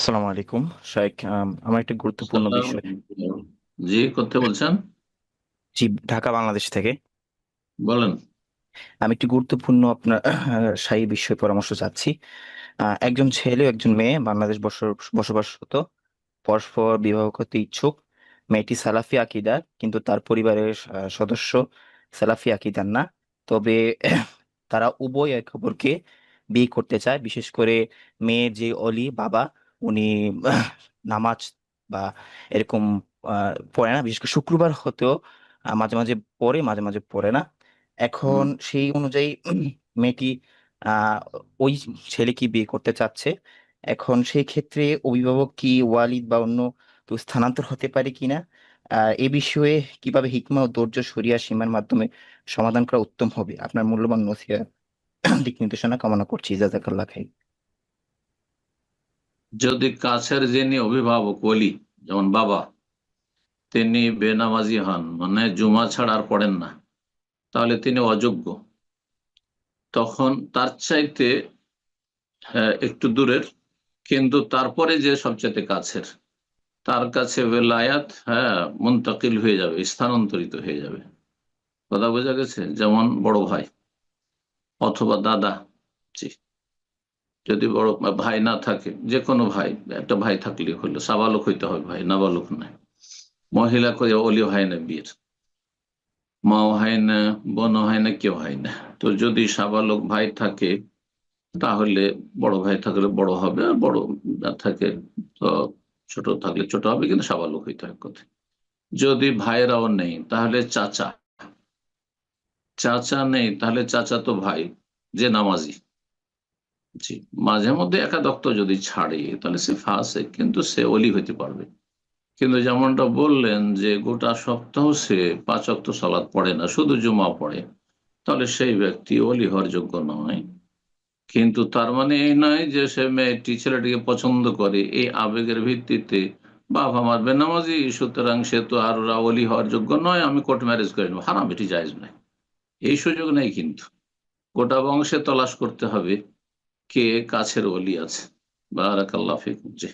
আসসালামু আলাইকুম শাইখ। আমার একটা গুরুত্বপূর্ণ সালাম। বিষয়। জি, করতে বলছেন? জি, ঢাকা বাংলাদেশ থেকে। বলেন। আমি একটি গুরুত্বপূর্ণ আপনার শাহী বিষয়ে পরামর্শ চাচ্ছি। একজন ছেলে ও একজন মেয়ে বাংলাদেশ বসবাসরত, পরস্পর বিবাহ করতে ইচ্ছুক। মেয়েটি সালাফি আকিদার, কিন্তু তার পরিবারের সদস্য সালাফি আকিদার না। তবে তারা উভয় একে অপরকে বিয়ে করতে চায়। বিশেষ করে মেয়ের যে অলি বাবা, উনি নামাজ বা এরকম পড়ে না। বিশেষ করে শুক্রবার হতেও মাঝে মাঝে পড়ে, মাঝে মাঝে পড়ে না। এখন হুম। সেই অনুযায়ী মেয়েটি আহ ওই ছেলেকে বিয়ে করতে চাচ্ছে। এখন সেই ক্ষেত্রে অভিভাবক কি ওয়ালিদ বা অন্য কেউ স্থানান্তর হতে পারে কিনা, এ বিষয়ে কিভাবে হিকমা ও ধৈর্য শরিয়া সীমার মাধ্যমে সমাধান করা উত্তম হবে, আপনার মূল্যবান নসিহা দিক নির্দেশনা কামনা করছি। জাজাকাল্লাহ খাই। যদি কাছের যিনি অভিভাবক বলি, যেমন বাবা, তিনি বেনামাজি হন, মানে জুমা ছাড়া আর পড়েন না, তাহলে তিনি অযোগ্য। তখন তার চাইতে একটু দূরের, কিন্তু তারপরে যে সবচেয়ে কাছের, তার কাছে বেলায়াত মুনতাকিল হয়ে যাবে, স্থানান্তরিত হয়ে যাবে। কথা বোঝা গেছে? যেমন বড় ভাই অথবা দাদা। জি। যদি বড় ভাই না থাকে, যে কোনো ভাই, একটা ভাই থাকলে হলো, সাবালক হইতে হবে, ভাই নাবালক নয়। মহিলা করে অলি হয় না বিয়ের, মাও হয় না, বোনও হয় না, কেউ হয় না। তো যদি সাবালক ভাই থাকে, তাহলে বড় ভাই থাকলে বড় হবে, আর বড় না থাকে তো ছোট থাকলে ছোট হবে, কিন্তু সাবালক হইতে হবে কথা। যদি ভাইরাও নেই, তাহলে চাচা। চাচা নেই, তাহলে চাচা তো ভাই, যে নামাজি। জি। মাঝে মধ্যে একাদক্ত যদি ছাড়ে, তাহলে সে ফাসে, কিন্তু সে অলি হইতে পারবে। কিন্তু যেমনটা বললেন যে গোটা সপ্তাহ সে 5 ওয়াক্ত সালাত পড়ে না, শুধু জুমা পড়ে, তাহলে সেই ব্যক্তি অলি হওয়ার যোগ্য নয়। কিন্তু তার মানে এই নয় যে সে মেয়েটি ছেলেটিকে পছন্দ করে এই আবেগের ভিত্তিতে, বাবা আমার বেনামাজি, সুতরাং সে তো আর অলি হওয়ার যোগ্য নয়, আমি কোর্ট ম্যারেজ করে নেবো। হারাম, এটি জায়েজ নয়। এই সুযোগ নেই। কিন্তু গোটা বংশে তলাশ করতে হবে কে কাছের অলি আছে। বারাকাল্লাহ ফিকুম। জি।